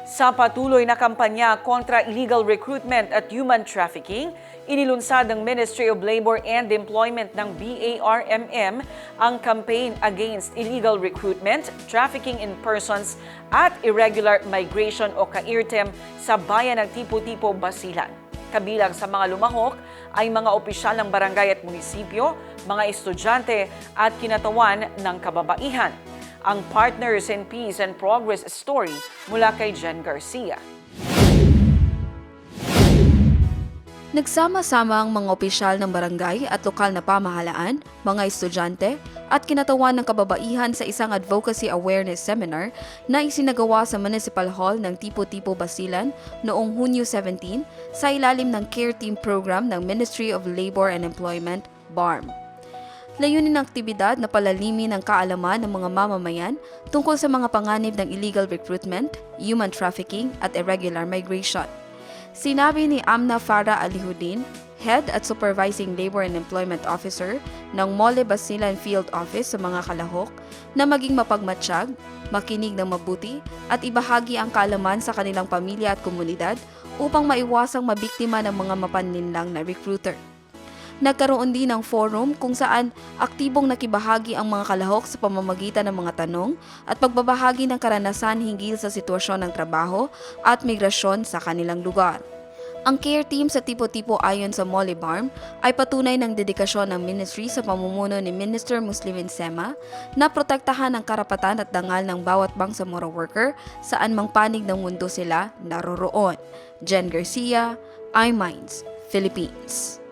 Sa patuloy na kampanya kontra illegal recruitment at human trafficking, inilunsad ng Ministry of Labor and Employment ng BARMM ang campaign against illegal recruitment, trafficking in persons at irregular migration o KAIRTEM sa bayan ng Tipo-Tipo, Basilan. Kabilang sa mga lumahok ay mga opisyal ng barangay at munisipyo, mga estudyante at kinatawan ng kababaihan. Ang Partners in Peace and Progress story mula kay Jen Garcia. Nagsama-sama ang mga opisyal ng barangay at lokal na pamahalaan, mga estudyante at kinatawan ng kababaihan sa isang advocacy awareness seminar na isinagawa sa Municipal Hall ng Tipo-Tipo, Basilan noong Hunyo 17 sa ilalim ng Care Team Program ng Ministry of Labor and Employment, BARM. Layunin ng aktibidad na palalimin ang kaalaman ng mga mamamayan tungkol sa mga panganib ng illegal recruitment, human trafficking at irregular migration. Sinabi ni Amna Farah Alihudin, Head at Supervising Labor and Employment Officer ng Mole Basilan Field Office sa mga kalahok, na maging mapagmatsyag, makinig ng mabuti at ibahagi ang kaalaman sa kanilang pamilya at komunidad upang maiwasang mabiktima ng mga mapanlinlang na recruiter. Nagkaroon din ng forum kung saan aktibong nakibahagi ang mga kalahok sa pamamagitan ng mga tanong at pagbabahagi ng karanasan hinggil sa sitwasyon ng trabaho at migrasyon sa kanilang lugar. Ang care team sa Tipo-Tipo ayon sa Mole BARM ay patunay ng dedikasyon ng ministry sa pamumuno ni Minister Muslimin Sema na protektahan ang karapatan at dangal ng bawat bangsamoro worker saan mang panig ng mundo sila naroroon. Jen Garcia, iMinds, Philippines.